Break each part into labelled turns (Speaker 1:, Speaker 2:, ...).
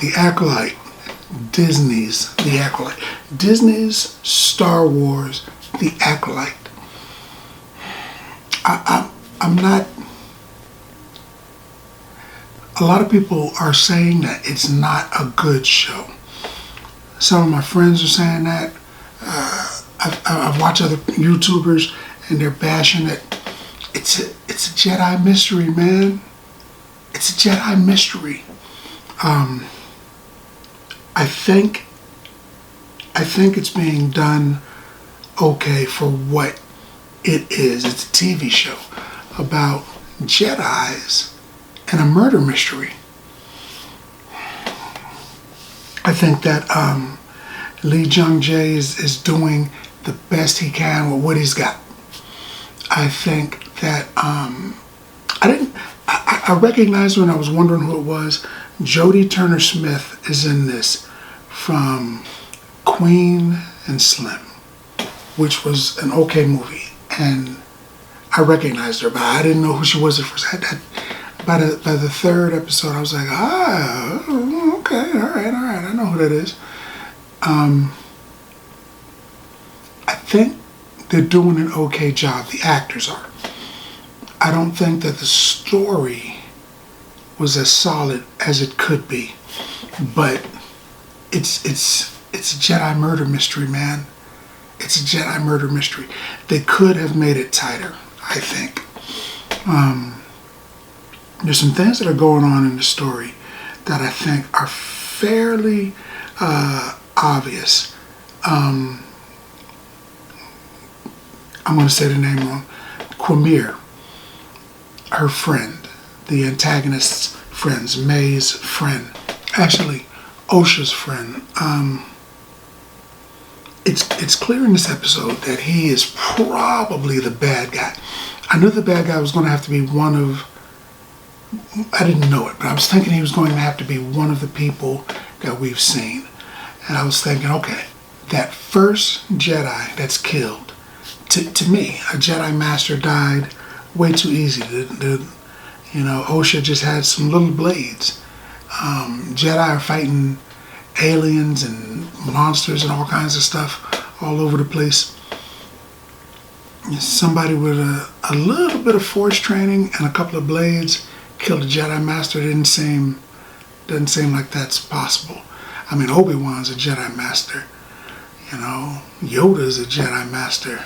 Speaker 1: The Acolyte, Disney's The Acolyte. Disney's Star Wars, The Acolyte. I'm not... A lot of people are saying that it's not a good show. Some of my friends are saying that. I've watched other YouTubers and they're bashing it. It's a Jedi mystery, man. It's a Jedi mystery. I think it's being done okay for what it is. It's a TV show about Jedis and a murder mystery. I think that Lee Jung-jae is doing the best he can with what he's got. I think that I recognized when I was wondering who it was. Jodie Turner-Smith is in this from Queen and Slim, which was an okay movie, and I recognized her, but I didn't know who she was at first. By the third episode, I was like, okay, all right, I know who that is. I think they're doing an okay job. The actors are. I don't think that the story was as solid as it could be, but it's a Jedi murder mystery, man. It's a Jedi murder mystery. They could have made it tighter, I think. There's some things that are going on in the story that I think are fairly obvious. I'm going to say the name wrong. Quamir, her friend, the antagonist's friends, May's friend, actually Osha's friend. It's clear in this episode that he is probably the bad guy. I knew the bad guy was going to have to be one of, I didn't know it, but I was thinking he was going to have to be one of the people that we've seen. And I was thinking, okay, that first Jedi that's killed, to me, a Jedi Master died way too easy. Osha just had some little blades. Jedi are fighting aliens and monsters and all kinds of stuff all over the place. Somebody with a little bit of force training and a couple of blades killed a Jedi Master. Doesn't seem like that's possible. I mean, Obi-Wan's a Jedi Master. Yoda's a Jedi Master.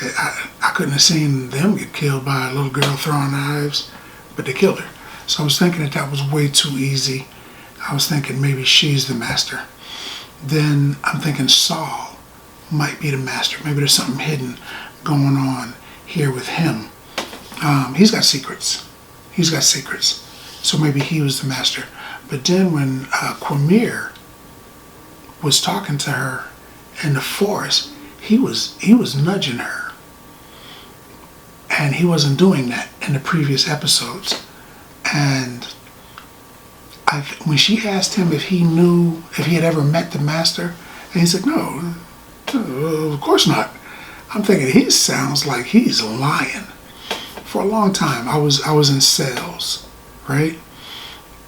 Speaker 1: I couldn't have seen them get killed by a little girl throwing knives, but they killed her. So I was thinking that was way too easy. I was thinking maybe she's the master. Then I'm thinking Saul might be the master. Maybe there's something hidden going on here with him. He's got secrets. So maybe he was the master. But then when Quamir was talking to her in the forest, he was nudging her. And he wasn't doing that in the previous episodes. And when she asked him if he had ever met the master, and he said, no, of course not. I'm thinking he sounds like he's lying. For a long time, I was in sales, right?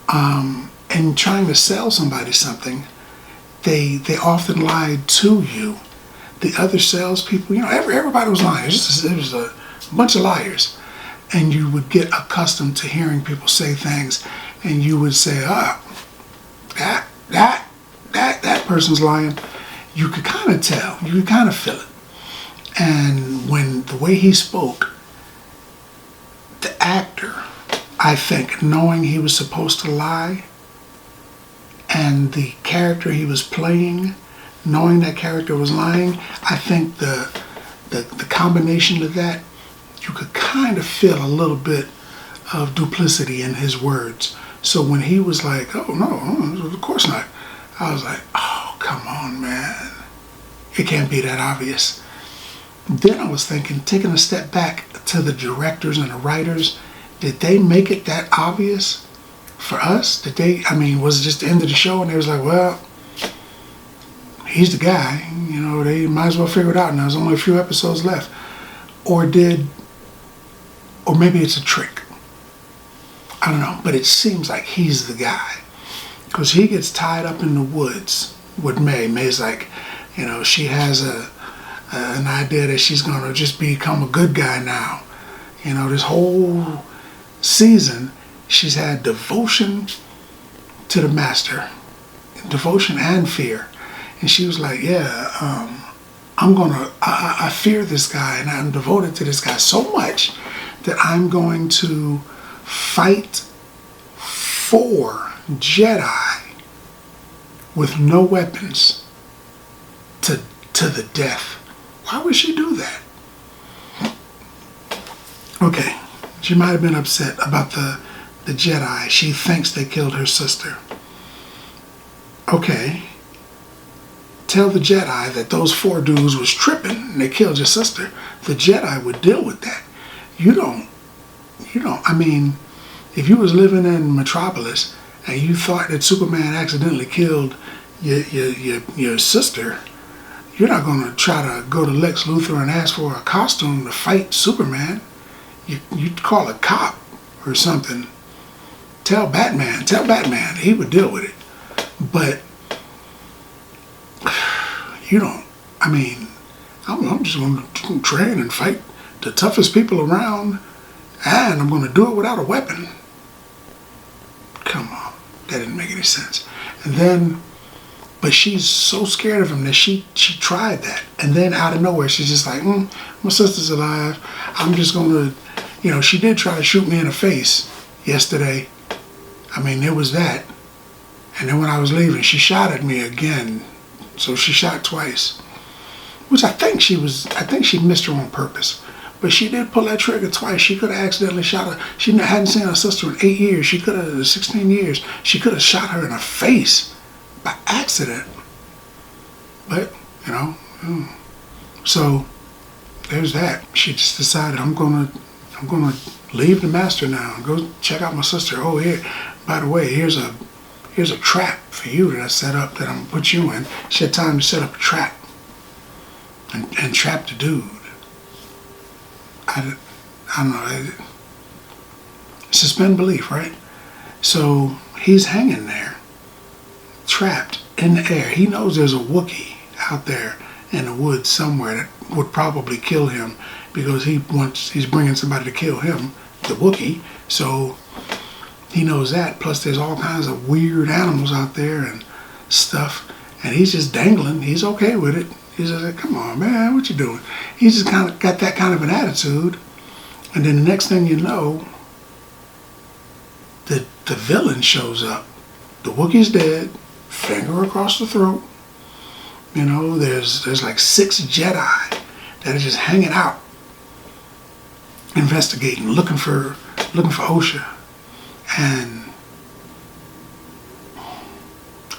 Speaker 1: And trying to sell somebody something, they often lied to you. The other salespeople, everybody was lying. It was a bunch of liars. And you would get accustomed to hearing people say things, and you would say, that person's lying. You could kind of tell. You could kind of feel it. And when the way he spoke, the actor, I think, knowing he was supposed to lie, and the character he was playing, knowing that character was lying, I think the combination of that, you could kind of feel a little bit of duplicity in his words. So when he was like, oh no, of course not, I was like, oh, come on, man. It can't be that obvious. Then I was thinking, taking a step back to the directors and the writers, did they make it that obvious for us? Was it just the end of the show and they was like, well, he's the guy, they might as well figure it out now. There's only a few episodes left. Or maybe it's a trick. I don't know, but it seems like he's the guy. because he gets tied up in the woods with May. May's like, she has an idea that she's gonna just become a good guy now. This whole season, she's had devotion to the master, devotion and fear. And she was like, I fear this guy and I'm devoted to this guy so much that I'm going to fight for Jedi with no weapons to the death. Why would she do that? Okay, she might have been upset about the Jedi. She thinks they killed her sister. Okay, tell the Jedi that those 4 dudes was tripping and they killed your sister. The Jedi would deal with that. You don't, I mean, if you was living in Metropolis and you thought that Superman accidentally killed your sister, you're not going to try to go to Lex Luthor and ask for a costume to fight Superman. You'd call a cop or something. Tell Batman, he would deal with it. But you don't, I mean, I'm just going to train and fight the toughest people around, and I'm going to do it without a weapon. Come on, that didn't make any sense. And then, but she's so scared of him that she tried that. And then out of nowhere, she's just like, my sister's alive. I'm just going to, she did try to shoot me in the face yesterday. I mean, there was that. And then when I was leaving, she shot at me again. So she shot twice. Which I think she missed her on purpose. But she did pull that trigger twice. She could have accidentally shot her. She hadn't seen her sister in 8 years. She could have, 16 years. She could have shot her in the face by accident. But, so there's that. She just decided, I'm gonna leave the master now and go check out my sister. Oh, here, by the way, here's a trap for you that I set up that I'm gonna put you in. She had time to set up a trap and trap the dude. I don't know. Suspend belief, right? So he's hanging there, trapped in the air. He knows there's a Wookiee out there in the woods somewhere that would probably kill him because he's bringing somebody to kill him, the Wookiee. So he knows that. Plus there's all kinds of weird animals out there and stuff. And he's just dangling. He's okay with it. He's just like, come on, man, what you doing? He's just kind of got that kind of an attitude. And then the next thing you know, the villain shows up. The Wookiee's dead, finger across the throat. There's like 6 Jedi that are just hanging out, investigating, looking for Osha. And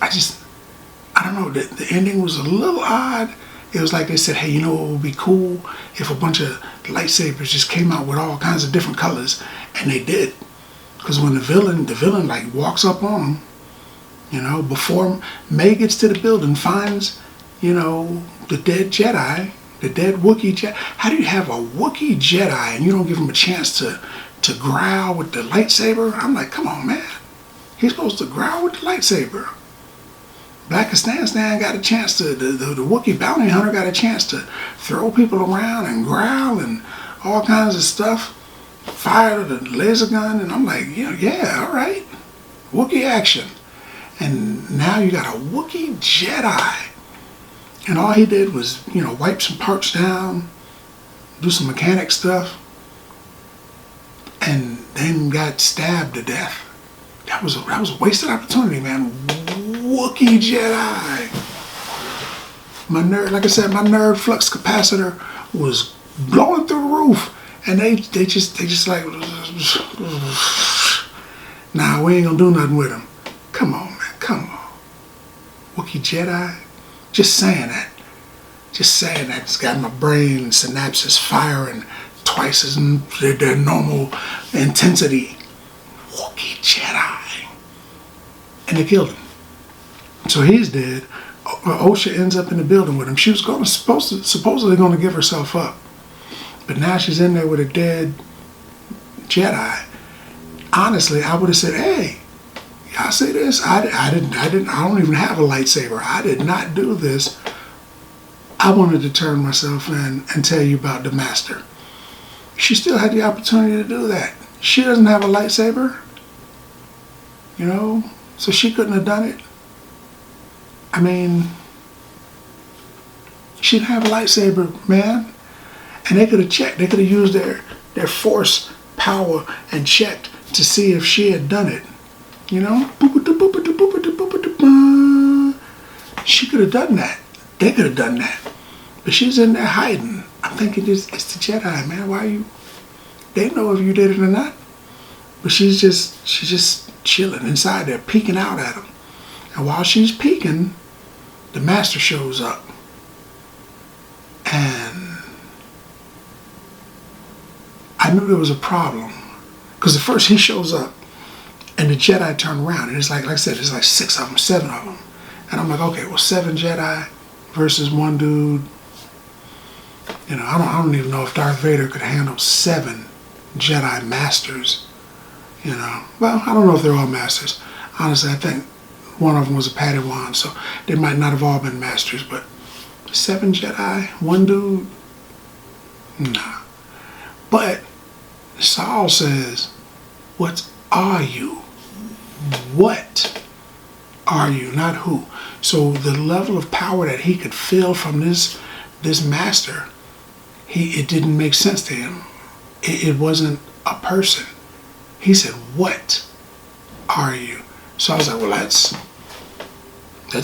Speaker 1: I don't know, the ending was a little odd. It was like they said, hey, what would be cool if a bunch of lightsabers just came out with all kinds of different colors, and they did. Because when the villain like walks up on them, before May gets to the building, finds, the dead Jedi, the dead Wookiee Jedi. How do you have a Wookiee Jedi and you don't give him a chance to growl with the lightsaber? I'm like, come on, man. He's supposed to growl with the lightsaber. Blackistan got a chance to, the Wookiee bounty hunter got a chance to throw people around and growl and all kinds of stuff. Fire the laser gun, and I'm like, yeah, all right. Wookiee action. And now you got a Wookiee Jedi. And all he did was, wipe some parts down, do some mechanic stuff, and then got stabbed to death. That was a wasted opportunity, man. Wookiee Jedi. Like I said, my nerve flux capacitor was blowing through the roof, and they just like, nah, we ain't gonna do nothing with him. Come on, man, come on. Wookiee Jedi. Just saying that. It's got my brain synapses firing twice as their normal intensity. Wookiee Jedi. And they killed him. So he's dead. Osha ends up in the building with him. She was supposedly going to give herself up. But now she's in there with a dead Jedi. Honestly, I would have said, hey, y'all see this? I don't even have a lightsaber. I did not do this. I wanted to turn myself in and tell you about the master. She still had the opportunity to do that. She doesn't have a lightsaber, you know, so she couldn't have done it. I mean, she didn't have a lightsaber, man. And they could have checked. They could have used their force power and checked to see if she had done it. You know? She could have done that. They could have done that. But she's in there hiding. I'm thinking it's the Jedi, man. Why are you? They know if you did it or not. But she's just chilling inside there, peeking out at them. And while she's peeking, the master shows up. And I knew there was a problem. Because at first he shows up and the Jedi turn around. And it's like I said, there's like 6 of them, 7 of them. And I'm like, okay, well, 7 Jedi versus one dude. You know, I don't even know if Darth Vader could handle 7 Jedi masters. You know, well, I don't know if they're all masters. Honestly, I think one of them was a Padawan, so they might not have all been masters, but 7 Jedi, one dude, nah. But Saul says, what are you? What are you, not who? So the level of power that he could feel from this master, it didn't make sense to him. It wasn't a person. He said, what are you? So I was like, well, that's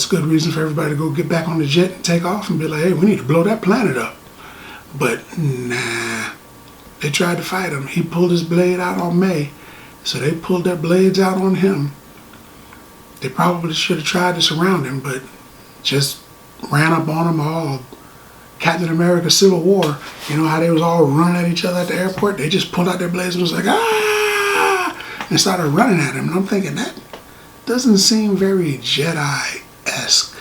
Speaker 1: good reason for everybody to go get back on the jet and take off and be like, hey, we need to blow that planet up. But nah, they tried to fight him. He pulled his blade out on May, so they pulled their blades out on him. They probably should have tried to surround him, but just ran up on him all Captain America Civil War. You know how they was all running at each other at the airport? They just pulled out their blades and was like, and started running at him. And I'm thinking, that doesn't seem very Jedi-esque.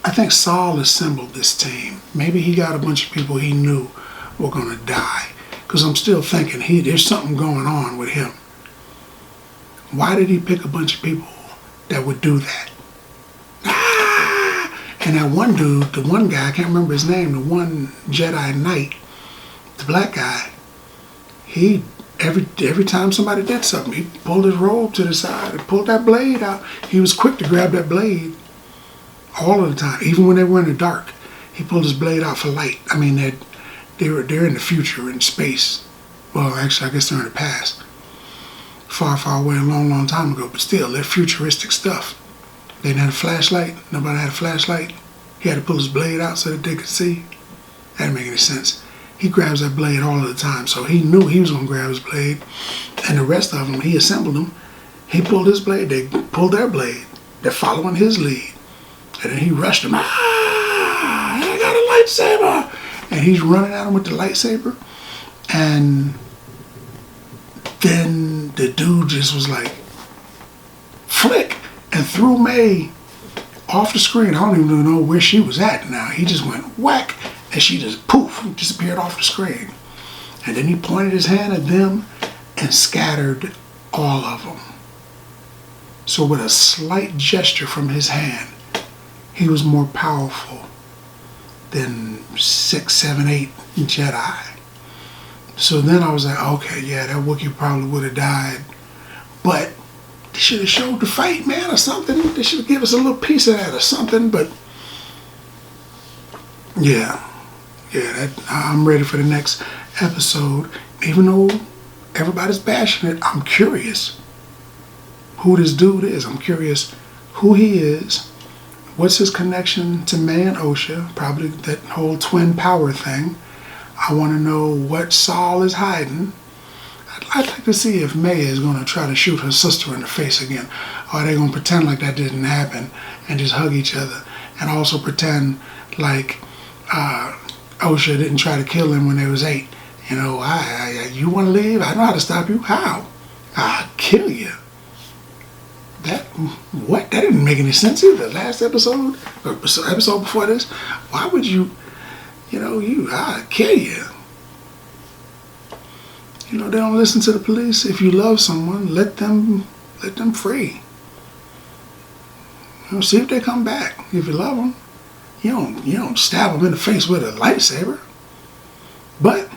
Speaker 1: I think Saul assembled this team. Maybe he got a bunch of people he knew were going to die. Because I'm still thinking, there's something going on with him. Why did he pick a bunch of people that would do that? And that one dude, the one guy, I can't remember his name, the one Jedi Knight, the black guy, he, every time somebody did something, he pulled his robe to the side and pulled that blade out. He was quick to grab that blade all of the time, even when they were in the dark. He pulled his blade out for light. I mean, they're in the future, in space. Well, actually, I guess they're in the past. Far, far away, a long, long time ago, but still, they're futuristic stuff. They didn't have a flashlight. Nobody had a flashlight. He had to pull his blade out so that they could see. That didn't make any sense. He grabs that blade all of the time, so he knew he was going to grab his blade. And the rest of them, he assembled them. He pulled his blade. They pulled their blade. They're following his lead. And then he rushed them. I got a lightsaber! And he's running at him with the lightsaber. And then the dude just was like, flick! And threw May off the screen. I don't even know where she was at now. He just went whack, and she just poof, disappeared off the screen. And then he pointed his hand at them and scattered all of them. So with a slight gesture from his hand, he was more powerful than 6, 7, 8 Jedi. So then I was like, okay, yeah, that Wookiee probably would have died. But they should have showed the fight, man, or something. They should have given us a little piece of that or something. But yeah, I'm ready for the next episode. Even though everybody's bashing it, I'm curious who this dude is. I'm curious who he is. What's his connection to May and Osha? Probably that whole twin power thing. I want to know what Saul is hiding. I'd like to see if May is going to try to shoot her sister in the face again. Or are they going to pretend like that didn't happen and just hug each other? And also pretend like Osha didn't try to kill him when they was 8. You know, you want to leave? I know how to stop you. How? I'll kill you. That didn't make any sense either. Last episode, or episode before this, why would you, I'll kill you. You know, they don't listen to the police. If you love someone, let them let them free. See if they come back. If you love them, you don't stab them in the face with a lightsaber. But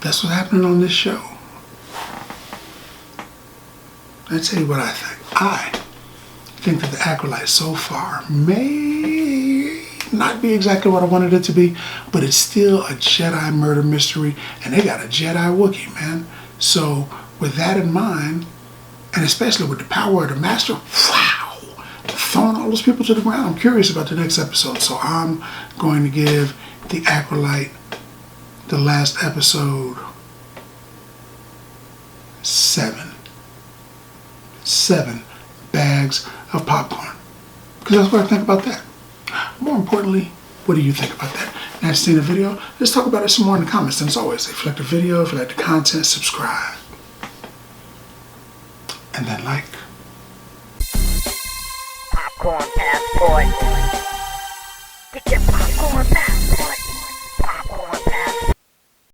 Speaker 1: that's what's happening on this show. I tell you what I think. I think that the Acolyte so far may not be exactly what I wanted it to be, but it's still a Jedi murder mystery, and they got a Jedi Wookiee, man. So with that in mind, and especially with the power of the Master, wow, throwing all those people to the ground. I'm curious about the next episode, so I'm going to give the Acolyte, the last episode, 7 bags of popcorn, because that's what I think about that. More importantly, what do you think about that? Now, if you've seen the video, let's talk about it some more in the comments. And as always, if you like the video, if you like the content, subscribe. And then like.
Speaker 2: Popcorn Passport.